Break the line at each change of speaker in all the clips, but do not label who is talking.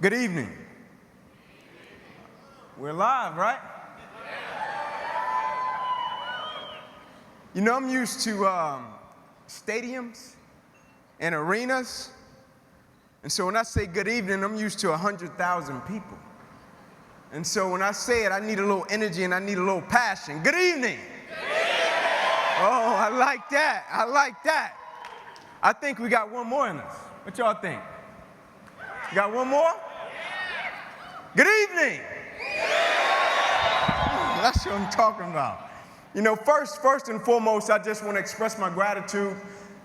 Good evening. We're live, right? You know, I'm used to stadiums and arenas. And so when I say good evening, I'm used to 100,000 people. And so when I say it, I need a little energy and I need a little passion. Good evening. Oh, I like that. I like that. I think we got one more in us. What y'all think? Got one more? Good evening. That's what I'm talking about. You know, first and foremost, I just want to express my gratitude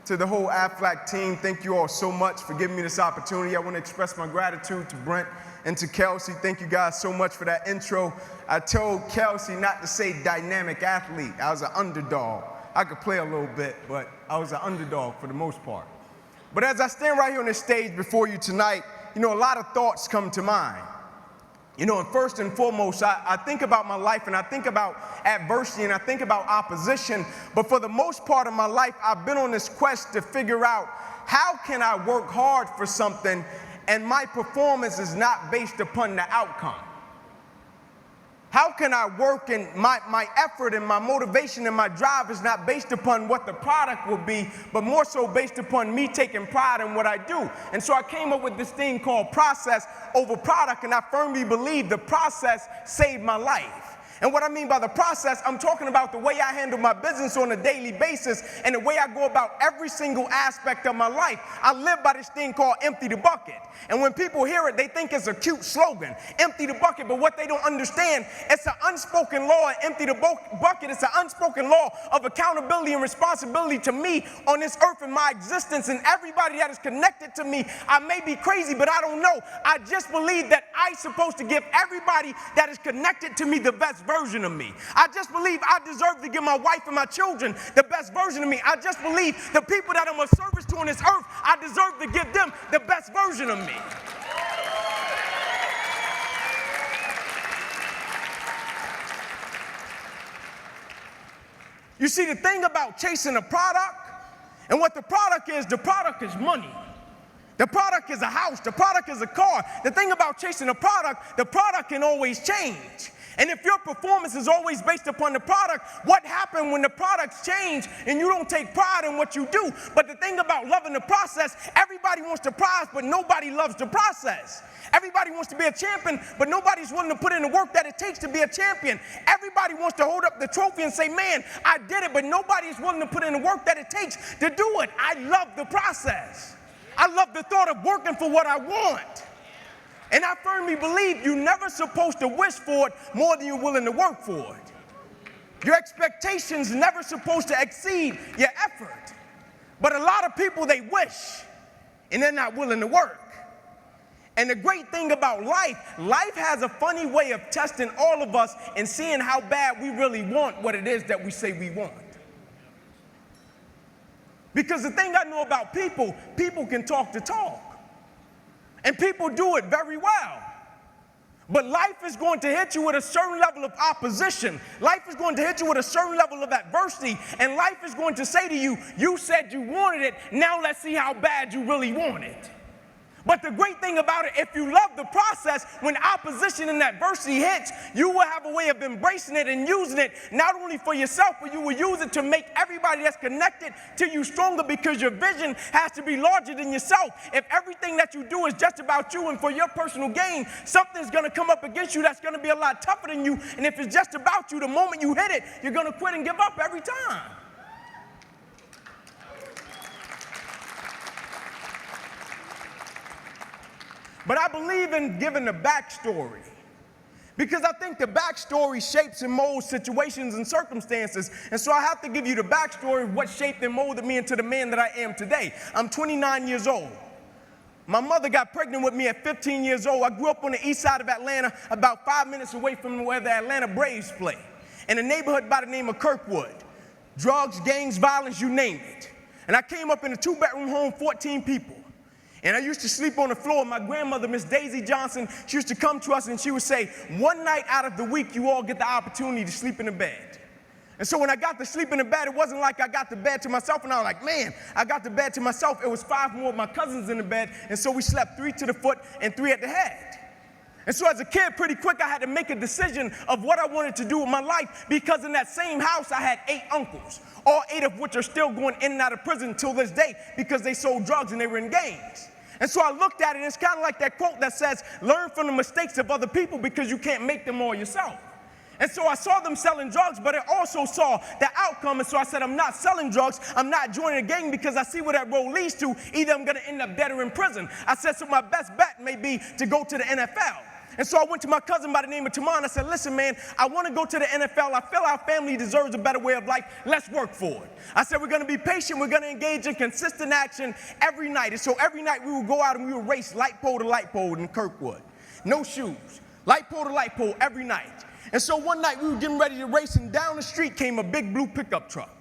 to the whole Aflac team. Thank you all so much for giving me this opportunity. I want to express my gratitude to Brent and to Kelsey. Thank you guys so much for that intro. I told Kelsey not to say dynamic athlete. I was an underdog. I could play a little bit, but I was an underdog for the most part. But as I stand right here on this stage before you tonight, you know, a lot of thoughts come to mind. You know, and first and foremost, I think about my life and I think about adversity and I think about opposition. But for the most part of my life, I've been on this quest to figure out how can I work hard for something and my performance is not based upon the outcome. How can I work and my effort and my motivation and my drive is not based upon what the product will be, but more so based upon me taking pride in what I do. And so I came up with this thing called process over product, and I firmly believe the process saved my life. And what I mean by the process, I'm talking about the way I handle my business on a daily basis and the way I go about every single aspect of my life. I live by this thing called empty the bucket. And when people hear it, they think it's a cute slogan, empty the bucket. But what they don't understand, it's an unspoken law, and empty the bucket. It's an unspoken law of accountability and responsibility to me on this earth and my existence and everybody that is connected to me. I may be crazy, but I don't know. I just believe that I'm supposed to give everybody that is connected to me the best version of me. I just believe I deserve to give my wife and my children the best version of me. I just believe the people that I'm a service to on this earth, I deserve to give them the best version of me. You see, the thing about chasing a product and what the product is money. The product is a house. The product is a car. The thing about chasing a product, the product can always change. And if your performance is always based upon the product, what happens when the products change and you don't take pride in what you do? But the thing about loving the process, everybody wants the prize, but nobody loves the process. Everybody wants to be a champion, but nobody's willing to put in the work that it takes to be a champion. Everybody wants to hold up the trophy and say, man, I did it, but nobody's willing to put in the work that it takes to do it. I love the process. I love the thought of working for what I want. And I firmly believe you're never supposed to wish for it more than you're willing to work for it. Your expectations never supposed to exceed your effort. But a lot of people, they wish, and they're not willing to work. And the great thing about life has a funny way of testing all of us and seeing how bad we really want what it is that we say we want. Because the thing I know about people can talk the talk. And people do it very well. But life is going to hit you with a certain level of opposition. Life is going to hit you with a certain level of adversity. And life is going to say to you, you said you wanted it, now let's see how bad you really want it. But the great thing about it, if you love the process, when opposition and adversity hits, you will have a way of embracing it and using it, not only for yourself, but you will use it to make everybody that's connected to you stronger, because your vision has to be larger than yourself. If everything that you do is just about you and for your personal gain, something's going to come up against you that's going to be a lot tougher than you. And if it's just about you, the moment you hit it, you're going to quit and give up every time. But I believe in giving the backstory, because I think the backstory shapes and molds situations and circumstances. And so I have to give you the backstory of what shaped and molded me into the man that I am today. I'm 29 years old. My mother got pregnant with me at 15 years old. I grew up on the east side of Atlanta, about 5 minutes away from where the Atlanta Braves play, in a neighborhood by the name of Kirkwood. Drugs, gangs, violence, you name it. And I came up in a 2-bedroom home, 14 people. And I used to sleep on the floor. My grandmother, Miss Daisy Johnson, she used to come to us and she would say, one night out of the week, you all get the opportunity to sleep in the bed. And so when I got to sleep in the bed, it wasn't like I got the bed to myself and I was like, man, I got the bed to myself. It was 5 more of my cousins in the bed, and so we slept 3 to the foot and 3 at the head. And so as a kid, pretty quick, I had to make a decision of what I wanted to do with my life, because in that same house, I had 8 uncles, all 8 of which are still going in and out of prison till this day because they sold drugs and they were in gangs. And so I looked at it, and it's kind of like that quote that says, learn from the mistakes of other people because you can't make them all yourself. And so I saw them selling drugs, but I also saw the outcome. And so I said, I'm not selling drugs. I'm not joining a gang because I see where that road leads to. Either I'm going to end up dead or in prison. I said, so my best bet may be to go to the NFL. And so I went to my cousin by the name of Tamar, and I said, listen, man, I want to go to the NFL. I feel our family deserves a better way of life. Let's work for it. I said, we're going to be patient. We're going to engage in consistent action every night. And so every night we would go out and we would race light pole to light pole in Kirkwood. No shoes. Light pole to light pole every night. And so one night we were getting ready to race, and down the street came a big blue pickup truck.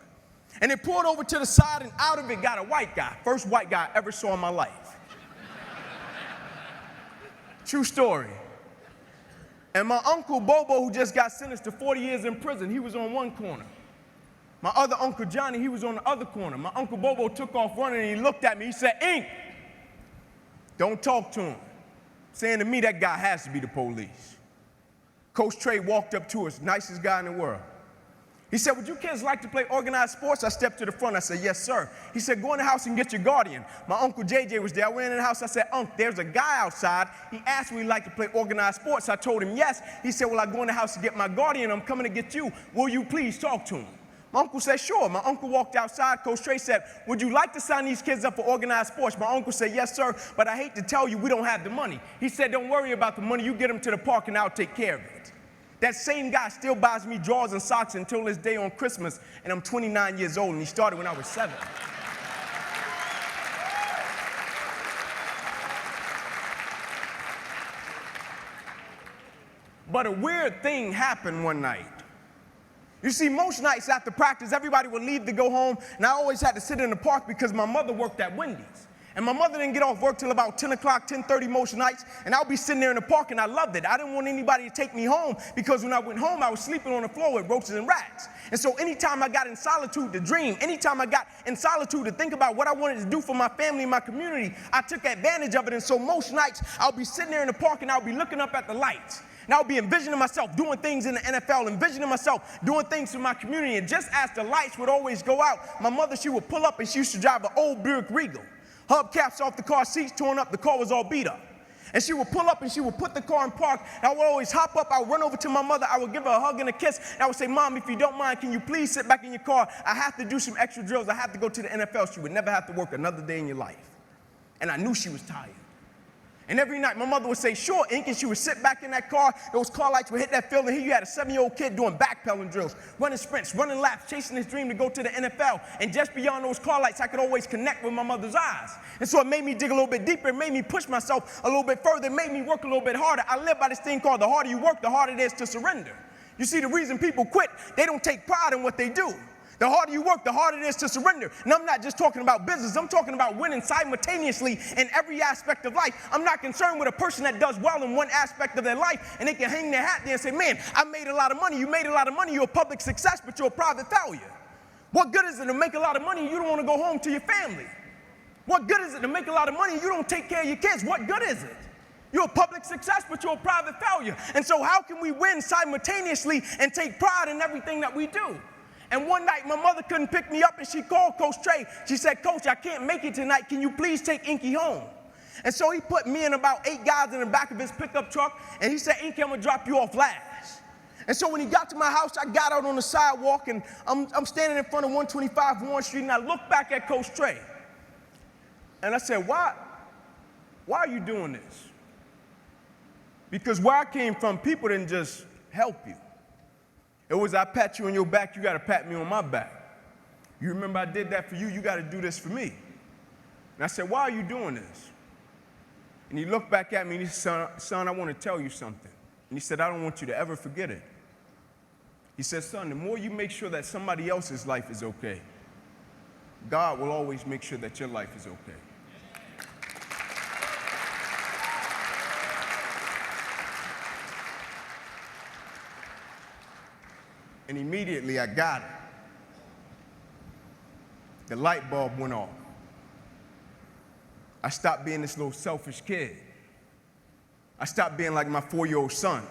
And it pulled over to the side, and out of it got a white guy. First white guy I ever saw in my life. True story. And my uncle Bobo, who just got sentenced to 40 years in prison, he was on one corner. My other uncle Johnny, he was on the other corner. My uncle Bobo took off running, and he looked at me. He said, Ink, don't talk to him. Saying to me, that guy has to be the police. Coach Trey walked up to us, nicest guy in the world. He said, would you kids like to play organized sports? I stepped to the front. I said, yes, sir. He said, go in the house and get your guardian. My uncle JJ was there. I went in the house. I said, Unc, there's a guy outside. He asked me if he'd like to play organized sports. I told him yes. He said, well, I go in the house to get my guardian. I'm coming to get you. Will you please talk to him? My uncle said, sure. My uncle walked outside. Coach Trey said, would you like to sign these kids up for organized sports? My uncle said, yes, sir, but I hate to tell you, we don't have the money. He said, don't worry about the money. You get them to the park, and I'll take care of it. That same guy still buys me drawers and socks until this day on Christmas, and I'm 29 years old, and he started when I was 7. But a weird thing happened one night. You see, most nights after practice, everybody would leave to go home, and I always had to sit in the park because my mother worked at Wendy's. And my mother didn't get off work till about 10 o'clock, 10:30 most nights, and I would be sitting there in the park, and I loved it. I didn't want anybody to take me home because when I went home, I was sleeping on the floor with roaches and rats. And so anytime I got in solitude to dream, anytime I got in solitude to think about what I wanted to do for my family and my community, I took advantage of it. And so most nights, I'll be sitting there in the park, and I'll be looking up at the lights. And I'll be envisioning myself doing things in the NFL, envisioning myself doing things for my community. And just as the lights would always go out, my mother, she would pull up, and she used to drive an old Buick Regal. Hubcaps off the car, seats torn up, the car was all beat up. And she would pull up, and she would put the car in park, and I would always hop up, I would run over to my mother, I would give her a hug and a kiss, and I would say, Mom, if you don't mind, can you please sit back in your car? I have to do some extra drills, I have to go to the NFL. She would never have to work another day in your life. And I knew she was tired. And every night, my mother would say, sure, Ink, and she would sit back in that car. Those car lights would hit that field, and here you had a 7-year-old kid doing backpedaling drills, running sprints, running laps, chasing his dream to go to the NFL. And just beyond those car lights, I could always connect with my mother's eyes. And so it made me dig a little bit deeper. It made me push myself a little bit further. It made me work a little bit harder. I live by this thing called the harder you work, the harder it is to surrender. You see, the reason people quit, they don't take pride in what they do. The harder you work, the harder it is to surrender. And I'm not just talking about business. I'm talking about winning simultaneously in every aspect of life. I'm not concerned with a person that does well in one aspect of their life, and they can hang their hat there and say, man, I made a lot of money. You made a lot of money. You're a public success, but you're a private failure. What good is it to make a lot of money and you don't want to go home to your family? What good is it to make a lot of money and you don't take care of your kids? What good is it? You're a public success, but you're a private failure. And so how can we win simultaneously and take pride in everything that we do? And one night, my mother couldn't pick me up, and she called Coach Trey. She said, Coach, I can't make it tonight. Can you please take Inky home? And so he put me and about 8 guys in the back of his pickup truck, and he said, Inky, I'm going to drop you off last. And so when he got to my house, I got out on the sidewalk, and I'm standing in front of 125 Warren Street, and I looked back at Coach Trey. And I said, why are you doing this? Because where I came from, people didn't just help you. It was, I pat you on your back, you got to pat me on my back. You remember I did that for you, you got to do this for me. And I said, why are you doing this? And he looked back at me and he said, son, I want to tell you something. And he said, I don't want you to ever forget it. He said, son, the more you make sure that somebody else's life is okay, God will always make sure that your life is okay. And immediately I got it. The light bulb went off. I stopped being this little selfish kid. I stopped being like my 4-year-old son.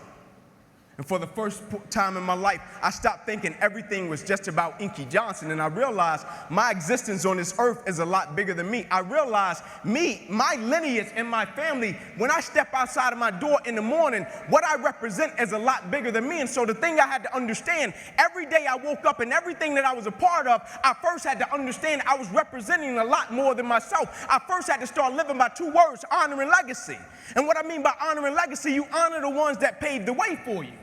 And for the first time in my life, I stopped thinking everything was just about Inky Johnson, and I realized my existence on this earth is a lot bigger than me. I realized my lineage and my family, when I step outside of my door in the morning, what I represent is a lot bigger than me. And so the thing I had to understand, every day I woke up and everything that I was a part of, I first had to understand I was representing a lot more than myself. I first had to start living by 2 words, honor and legacy. And what I mean by honor and legacy, you honor the ones that paved the way for you.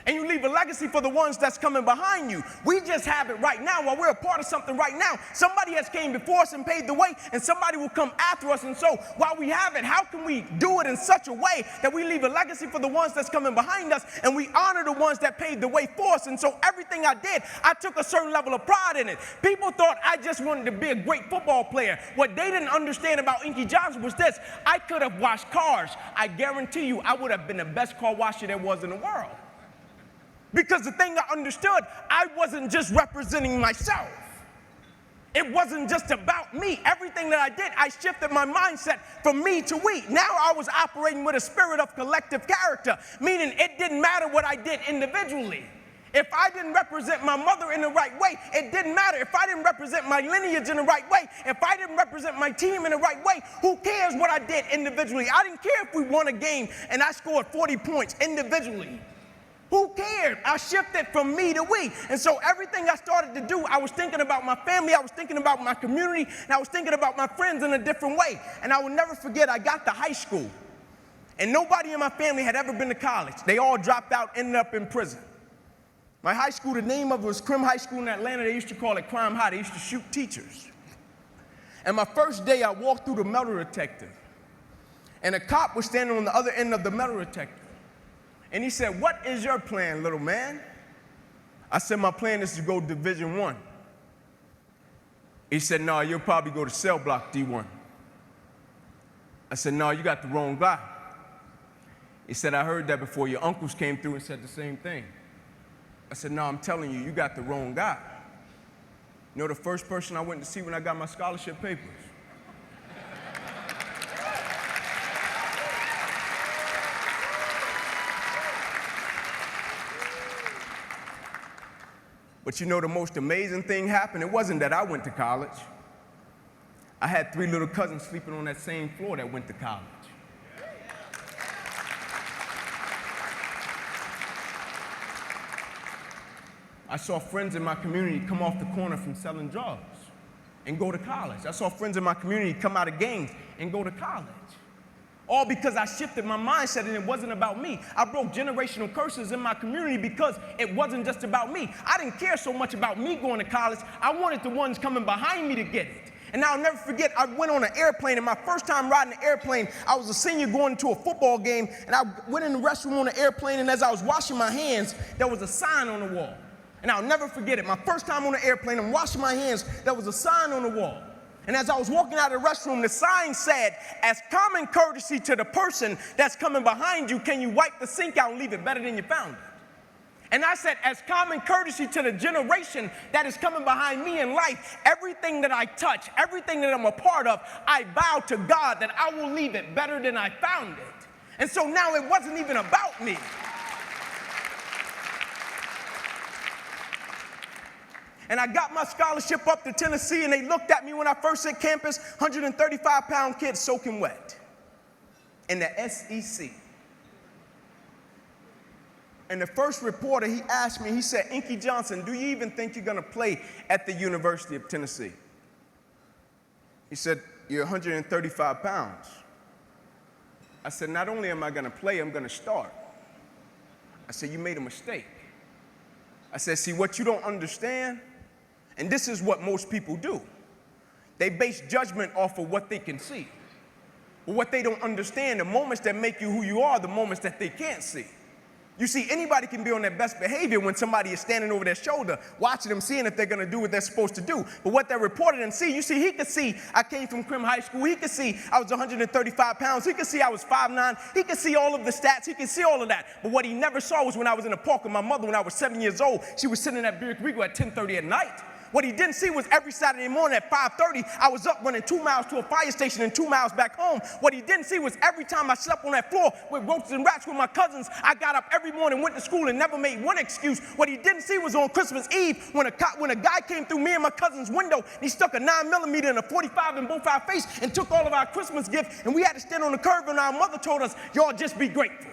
And you leave a legacy for the ones that's coming behind you. We just have it right now. While we're a part of something right now, somebody has came before us and paved the way, and somebody will come after us. And so while we have it, how can we do it in such a way that we leave a legacy for the ones that's coming behind us, and we honor the ones that paved the way for us? And so everything I did, I took a certain level of pride in it. People thought I just wanted to be a great football player. What they didn't understand about Inky Johnson was this: I could have washed cars. I guarantee you I would have been the best car washer there was in the world. Because the thing I understood, I wasn't just representing myself. It wasn't just about me. Everything that I did, I shifted my mindset from me to we. Now I was operating with a spirit of collective character, meaning it didn't matter what I did individually. If I didn't represent my mother in the right way, it didn't matter. If I didn't represent my lineage in the right way, if I didn't represent my team in the right way, who cares what I did individually? I didn't care if we won a game and I scored 40 points individually. Who cared? I shifted from me to we. And so everything I started to do, I was thinking about my family, I was thinking about my community, and I was thinking about my friends in a different way. And I will never forget, I got to high school, and nobody in my family had ever been to college. They all dropped out, ended up in prison. My high school, the name of it was Crim High School in Atlanta. They used to call it Crime High. They used to shoot teachers. And my first day, I walked through the metal detector, and a cop was standing on the other end of the metal detector. And he said, "What is your plan, little man?" I said, "My plan is to go Division I." He said, "No, you'll probably go to cell block D1. I said, "No, you got the wrong guy." He said, "I heard that before. Your uncles came through and said the same thing." I said, "No, I'm telling you, you got the wrong guy." You know the first person I went to see when I got my scholarship papers? But you know the most amazing thing happened? It wasn't that I went to college. I had 3 little cousins sleeping on that same floor that went to college. I saw friends in my community come off the corner from selling drugs and go to college. I saw friends in my community come out of gangs and go to college. All because I shifted my mindset and it wasn't about me. I broke generational curses in my community because it wasn't just about me. I didn't care so much about me going to college. I wanted the ones coming behind me to get it. And I'll never forget, I went on an airplane, and my first time riding an airplane, I was a senior going to a football game, and I went in the restroom on the airplane, and as I was washing my hands, there was a sign on the wall. And I'll never forget it. My first time on the airplane, I'm washing my hands, there was a sign on the wall. And as I was walking out of the restroom, the sign said, "As common courtesy to the person that's coming behind you, can you wipe the sink out and leave it better than you found it?" And I said, as common courtesy to the generation that is coming behind me in life, everything that I touch, everything that I'm a part of, I vow to God that I will leave it better than I found it. And so now it wasn't even about me. And I got my scholarship up to Tennessee, and they looked at me when I first hit campus, 135-pound kid soaking wet in the SEC. And the first reporter, he asked me, he said, "Inky Johnson, do you even think you're going to play at the University of Tennessee?" He said, "You're 135 pounds. I said, "Not only am I going to play, I'm going to start." I said, "You made a mistake." I said, "See, what you don't understand," and this is what most people do, they base judgment off of what they can see. But what they don't understand, the moments that make you who you are, the moments that they can't see. You see, anybody can be on their best behavior when somebody is standing over their shoulder, watching them, seeing if they're going to do what they're supposed to do. But what they're reported and see, you see, he could see I came from Crim High School. He could see I was 135 pounds. He could see I was 5'9". He could see all of the stats. He could see all of that. But what he never saw was when I was in the park with my mother when I was 7 years old. She was sitting at Buick Regal at 10:30 at night. What he didn't see was every Saturday morning at 5:30, I was up running 2 miles to a fire station and 2 miles back home. What he didn't see was every time I slept on that floor with roaches and rats with my cousins, I got up every morning, went to school, and never made one excuse. What he didn't see was on Christmas Eve when a guy came through me and my cousin's window, and he stuck a 9mm and a 45 in both our face and took all of our Christmas gifts, and we had to stand on the curb, and our mother told us, y'all just be grateful.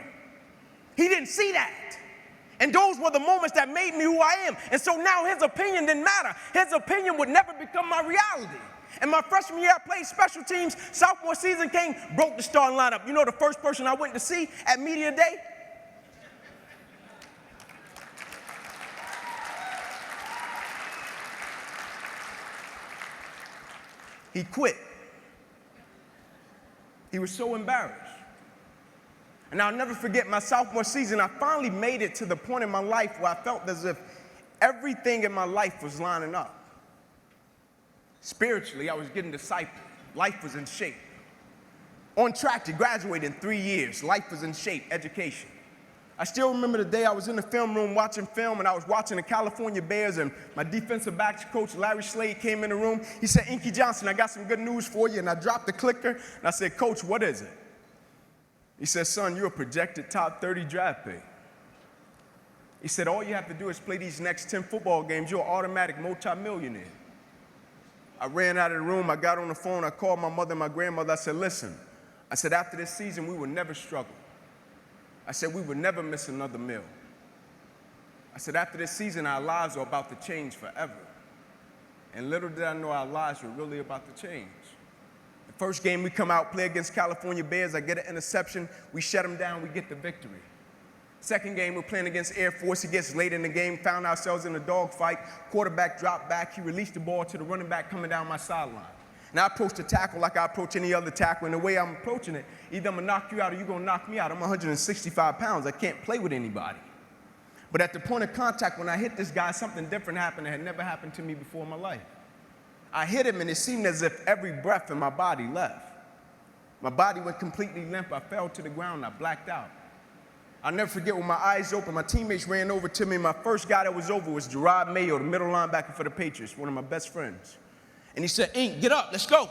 He didn't see that. And those were the moments that made me who I am. And so now his opinion didn't matter. His opinion would never become my reality. And my freshman year, I played special teams. Sophomore season came, broke the starting lineup. You know the first person I went to see at media day? He quit. He was so embarrassed. And I'll never forget my sophomore season, I finally made it to the point in my life where I felt as if everything in my life was lining up. Spiritually, I was getting discipled. Life was in shape. On track to graduate in 3 years. Life was in shape, education. I still remember the day I was in the film room watching film, and I was watching the California Bears, and my defensive backs coach, Larry Slade, came in the room. He said, Inky Johnson, I got some good news for you. And I dropped the clicker, and I said, Coach, what is it? He said, son, you're a projected top 30 draft pick. He said, all you have to do is play these next 10 football games. You're an automatic multimillionaire. I ran out of the room. I got on the phone. I called my mother and my grandmother. I said, listen, I said, after this season, we will never struggle. I said, we will never miss another meal. I said, after this season, our lives are about to change forever. And little did I know our lives were really about to change. First game we come out, play against California Bears, I get an interception, we shut them down, we get the victory. Second game, we're playing against Air Force. It gets late in the game, found ourselves in a dogfight. Quarterback dropped back, he released the ball to the running back coming down my sideline. Now I approach the tackle like I approach any other tackle, and the way I'm approaching it, either I'm gonna knock you out or you're gonna knock me out. I'm 165 pounds, I can't play with anybody. But at the point of contact, when I hit this guy, something different happened that had never happened to me before in my life. I hit him, and it seemed as if every breath in my body left. My body went completely limp. I fell to the ground. I blacked out. I'll never forget when my eyes opened, my teammates ran over to me. My first guy that was over was Gerard Mayo, the middle linebacker for the Patriots, one of my best friends. And he said, Ink, get up, let's go.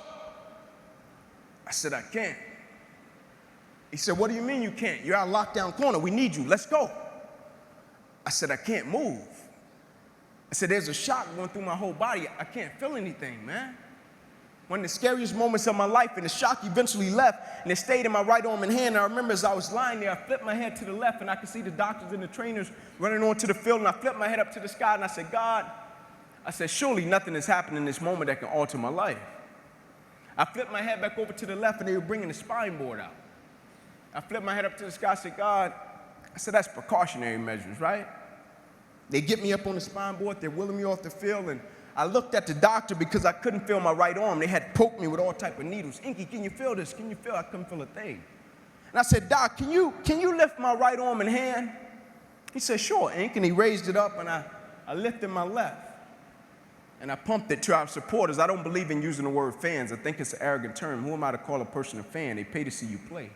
I said, I can't. He said, what do you mean you can't? You're out lockdown corner. We need you. Let's go. I said, I can't move. I said, there's a shock going through my whole body. I can't feel anything, man. One of the scariest moments of my life, and the shock eventually left, and it stayed in my right arm and hand. And I remember as I was lying there, I flipped my head to the left, and I could see the doctors and the trainers running onto the field, and I flipped my head up to the sky, and I said, God, I said, surely nothing has happened in this moment that can alter my life. I flipped my head back over to the left, and they were bringing the spine board out. I flipped my head up to the sky, I said, God, I said, that's precautionary measures, right? They get me up on the spine board, they're wheeling me off the field, and I looked at the doctor because I couldn't feel my right arm. They had poked me with all type of needles. Inky, can you feel this? Can you feel? I couldn't feel a thing. And I said, Doc, can you lift my right arm and hand? He said, sure, Ink, and he raised it up, and I lifted my left. And I pumped it to our supporters. I don't believe in using the word fans. I think it's an arrogant term. Who am I to call a person a fan? They pay to see you play.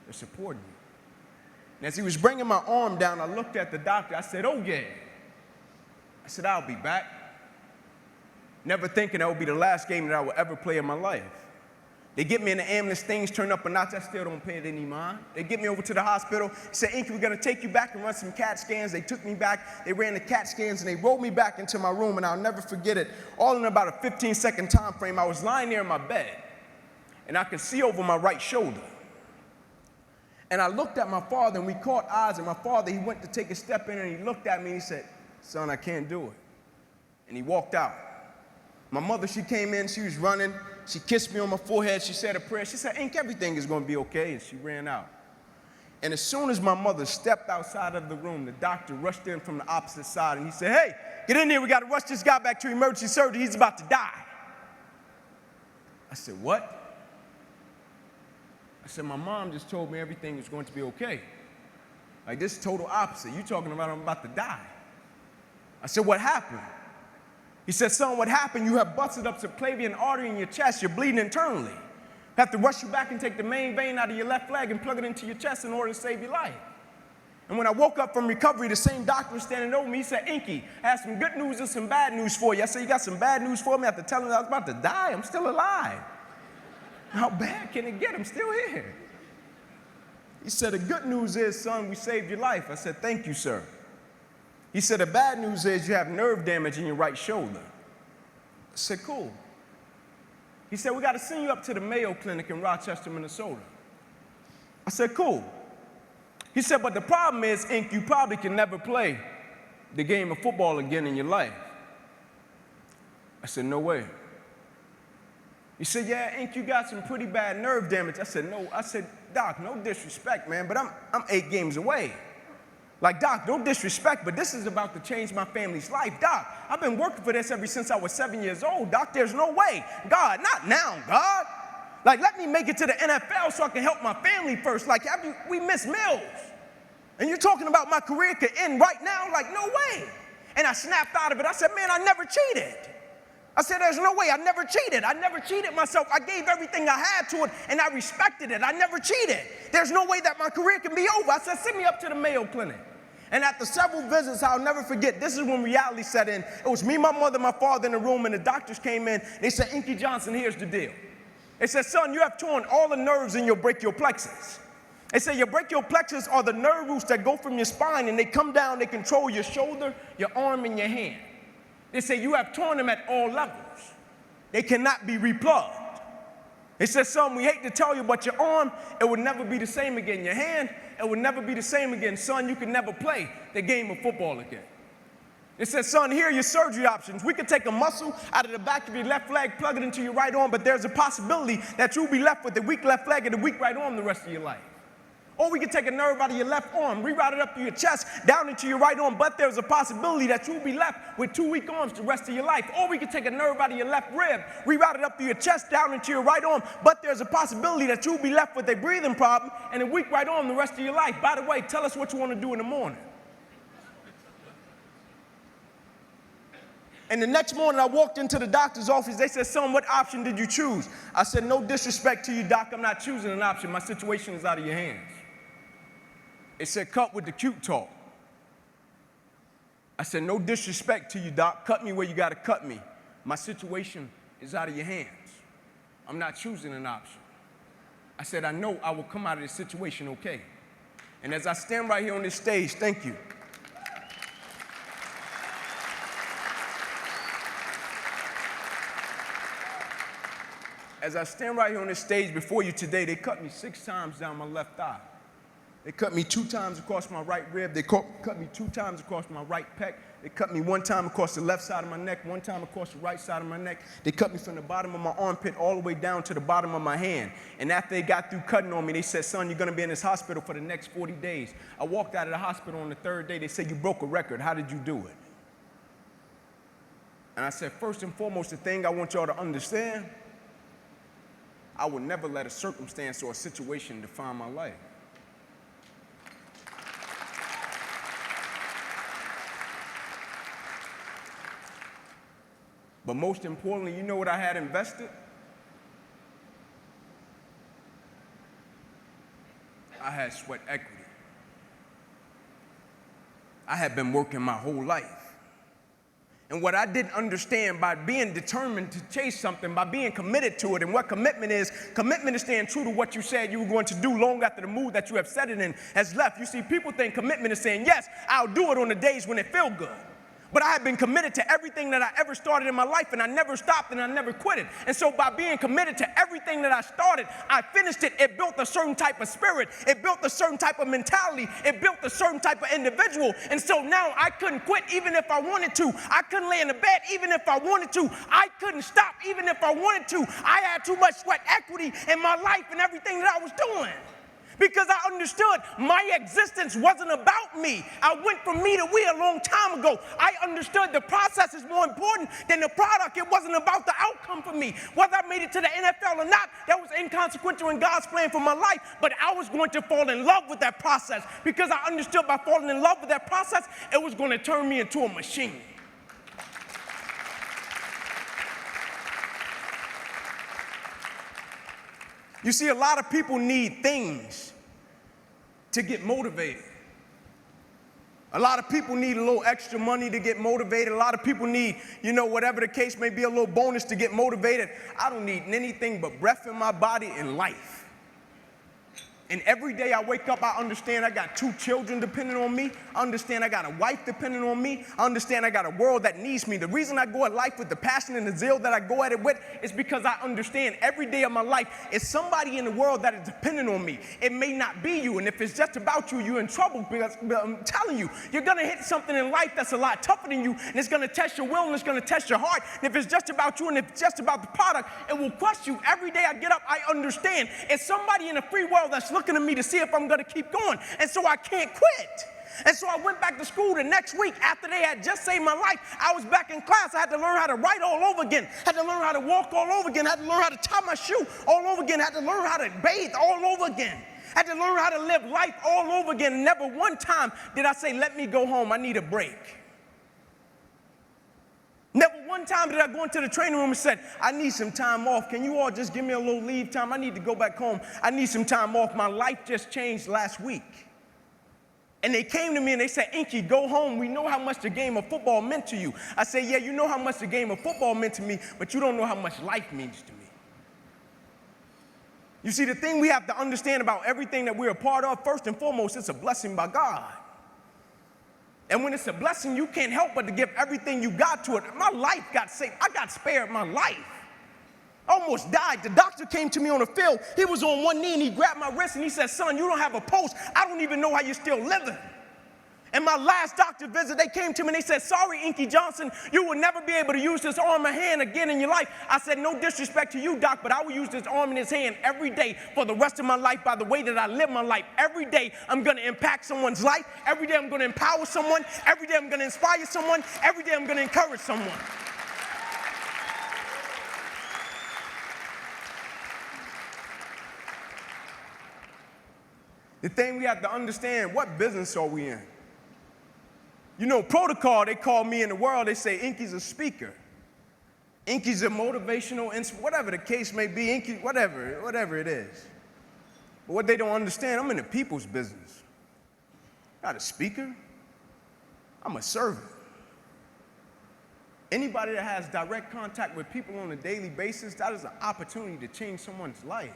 They're supporting you. And as he was bringing my arm down, I looked at the doctor. I said, oh, yeah. I said, I'll be back. Never thinking that would be the last game that I would ever play in my life. They get me in the ambulance, things turn up a notch, I still don't pay it any mind. They get me over to the hospital, said, Inky, we're gonna take you back and run some CAT scans. They took me back, they ran the CAT scans, and they rolled me back into my room, and I'll never forget it. All in about a 15-second time frame, I was lying there in my bed, and I could see over my right shoulder. And I looked at my father, and we caught eyes, and my father, he went to take a step in, and he looked at me, and he said, son, I can't do it. And he walked out. My mother, she came in, she was running, she kissed me on my forehead, she said a prayer, she said, Ink, everything is gonna be okay, and she ran out. And as soon as my mother stepped outside of the room, the doctor rushed in from the opposite side, and he said, hey, get in there, we gotta rush this guy back to emergency surgery, he's about to die. I said, what? I said, my mom just told me everything was going to be okay. Like, this is total opposite. You talking about I'm about to die. I said, what happened? He said, son, what happened? You have busted up subclavian artery in your chest. You're bleeding internally. Have to rush you back and take the main vein out of your left leg and plug it into your chest in order to save your life. And when I woke up from recovery, the same doctor was standing over me. He said, Inky, I have some good news and some bad news for you. I said, you got some bad news for me? After telling him I was about to die, I'm still alive. How bad can it get? I'm still here. He said, the good news is, son, we saved your life. I said, thank you, sir. He said, the bad news is you have nerve damage in your right shoulder. I said, cool. He said, we got to send you up to the Mayo Clinic in Rochester, Minnesota. I said, cool. He said, but the problem is, Ink, you probably can never play the game of football again in your life. I said, no way. He said, yeah, Ink, you got some pretty bad nerve damage. I said, no. I said, Doc, no disrespect, man, but I'm 8 games away. Like, Doc, no disrespect, but this is about to change my family's life. Doc, I've been working for this ever since I was 7 years old. Doc, there's no way. God, not now, God. Like, let me make it to the NFL so I can help my family first. Like, we miss meals. And you're talking about my career could end right now? Like, no way. And I snapped out of it. I said, man, I never cheated. I said, there's no way. I never cheated. I never cheated myself. I gave everything I had to it, and I respected it. I never cheated. There's no way that my career can be over. I said, send me up to the Mayo Clinic. And after several visits, I'll never forget, this is when reality set in. It was me, my mother, my father in the room, and the doctors came in. They said, Inky Johnson, here's the deal. They said, son, you have torn all the nerves in your brachial plexus. They say your brachial plexus are the nerve roots that go from your spine, and they come down, they control your shoulder, your arm, and your hand. They say you have torn them at all levels. They cannot be replugged. They said, son, we hate to tell you, but your arm, it would never be the same again. Your hand, it would never be the same again. Son, you can never play the game of football again. They said, son, here are your surgery options. We could take a muscle out of the back of your left leg, plug it into your right arm, but there's a possibility that you'll be left with a weak left leg and a weak right arm the rest of your life. Or we could take a nerve out of your left arm, reroute it up to your chest, down into your right arm, but there's a possibility that you'll be left with 2 weak arms the rest of your life. Or we could take a nerve out of your left rib, reroute it up to your chest, down into your right arm, but there's a possibility that you'll be left with a breathing problem and a weak right arm the rest of your life. By the way, tell us what you want to do in the morning. And the next morning, I walked into the doctor's office. They said, son, what option did you choose? I said, no disrespect to you, doc. I'm not choosing an option. My situation is out of your hands. It said, cut with the cute talk. I said, no disrespect to you, doc. Cut me where you got to cut me. My situation is out of your hands. I'm not choosing an option. I said, I know I will come out of this situation okay. And as I stand right here on this stage, thank you. As I stand right here on this stage before you today, they cut me 6 times down my left thigh. They cut me 2 times across my right rib. They cut me 2 times across my right pec. They cut me 1 time across the left side of my neck, 1 time across the right side of my neck. They cut me from the bottom of my armpit all the way down to the bottom of my hand. And after they got through cutting on me, they said, son, you're going to be in this hospital for the next 40 days. I walked out of the hospital on the 3rd day. They said, you broke a record. How did you do it? And I said, first and foremost, the thing I want y'all to understand, I would never let a circumstance or a situation define my life. But most importantly, you know what I had invested? I had sweat equity. I had been working my whole life. And what I didn't understand, by being determined to chase something, by being committed to it, and what commitment is staying true to what you said you were going to do long after the mood that you have set it in has left. You see, people think commitment is saying, yes, I'll do it on the days when it feels good. But I have been committed to everything that I ever started in my life, and I never stopped and I never quit it. And so by being committed to everything that I started, I finished it. It built a certain type of spirit. It built a certain type of mentality. It built a certain type of individual. And so now I couldn't quit even if I wanted to. I couldn't lay in the bed even if I wanted to. I couldn't stop even if I wanted to. I had too much sweat equity in my life and everything that I was doing.
Because I understood my existence wasn't about me. I went from me to we a long time ago. I understood the process is more important than the product. It wasn't about the outcome for me. Whether I made it to the NFL or not, that was inconsequential in God's plan for my life. But I was going to fall in love with that process because I understood by falling in love with that process, it was going to turn me into a machine. You see, a lot of people need things to get motivated. A lot of people need a little extra money to get motivated. A lot of people need, whatever the case may be, a little bonus to get motivated. I don't need anything but breath in my body and life. And every day I wake up, I understand I got 2 children depending on me. I understand I got a wife depending on me. I understand I got a world that needs me. The reason I go at life with the passion and the zeal that I go at it with is because I understand every day of my life is somebody in the world that is dependent on me. It may not be you, and if it's just about you, you're in trouble because I'm telling you, you're going to hit something in life that's a lot tougher than you, and it's going to test your will and it's going to test your heart. And if it's just about you and if it's just about the product, it will crush you. Every day I get up, I understand it's somebody in the free world that's looking at me to see if I'm going to keep going. And so I can't quit. And so I went back to school the next week after they had just saved my life. I was back in class. I had to learn how to write all over again. I had to learn how to walk all over again. I had to learn how to tie my shoe all over again. I had to learn how to bathe all over again. I had to learn how to live life all over again. And never one time did I say, let me go home. I need a break. Never one time did I go into the training room and said, I need some time off. Can you all just give me a little leave time? I need to go back home. I need some time off. My life just changed last week. And they came to me and they said, Inky, go home. We know how much the game of football meant to you. I said, yeah, you know how much the game of football meant to me, but you don't know how much life means to me. You see, the thing we have to understand about everything that we're a part of, first and foremost, it's a blessing by God. And when it's a blessing, you can't help but to give everything you got to it. My life got saved. I got spared my life. I almost died. The doctor came to me on the field. He was on one knee and he grabbed my wrist and he said, son, you don't have a pulse. I don't even know how you're still living. And my last doctor visit, they came to me and they said, sorry, Inky Johnson, you will never be able to use this arm or hand again in your life. I said, no disrespect to you, doc, but I will use this arm and this hand every day for the rest of my life by the way that I live my life. Every day I'm going to impact someone's life. Every day I'm going to empower someone. Every day I'm going to inspire someone. Every day I'm going to encourage someone. The thing we have to understand, what business are we in? Protocol, they call me in the world, they say Inky's a speaker. Inky's a motivational, whatever the case may be, Inky, whatever it is. But what they don't understand, I'm in the people's business. Not a speaker, I'm a servant. Anybody that has direct contact with people on a daily basis, that is an opportunity to change someone's life.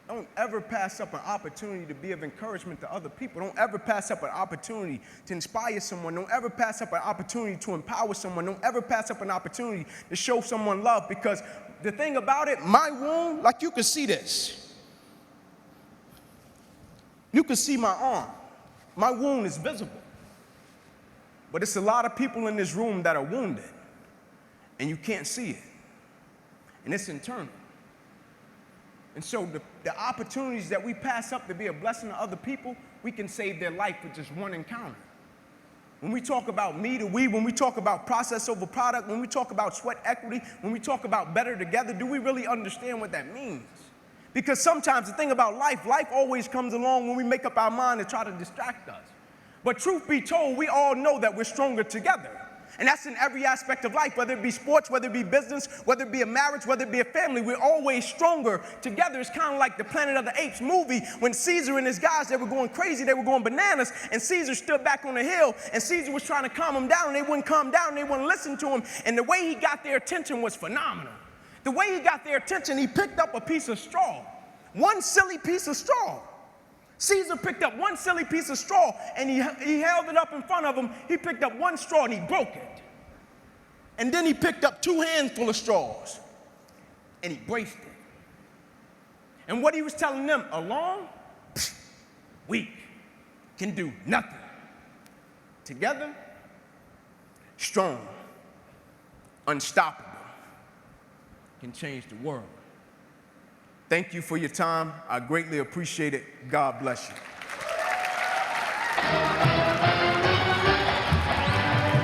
Don't ever pass up an opportunity to be of encouragement to other people. Don't ever pass up an opportunity to inspire someone. Don't ever pass up an opportunity to empower someone. Don't ever pass up an opportunity to show someone love, because the thing about it, my wound, like you can see this. You can see my arm. My wound is visible. But it's a lot of people in this room that are wounded, and you can't see it. And it's internal. And so the opportunities that we pass up to be a blessing to other people, we can save their life with just one encounter. When we talk about me to we, when we talk about process over product, when we talk about sweat equity, when we talk about better together, do we really understand what that means? Because sometimes the thing about life always comes along when we make up our mind to try to distract us. But truth be told, we all know that we're stronger together. And that's in every aspect of life, whether it be sports, whether it be business, whether it be a marriage, whether it be a family. We're always stronger together. It's kind of like the Planet of the Apes movie when Caesar and his guys, they were going crazy, they were going bananas, and Caesar stood back on the hill, and Caesar was trying to calm them down, and they wouldn't calm down, and they wouldn't listen to him. And the way he got their attention was phenomenal. The way he got their attention, he picked up a piece of straw, one silly piece of straw. Caesar picked up one silly piece of straw, and he held it up in front of him. He picked up one straw, and he broke it. And then he picked up 2 handfuls of straws, and he braced it. And what he was telling them, alone, weak, can do nothing. Together, strong, unstoppable, can change the world. Thank you for your time. I greatly appreciate it. God bless you.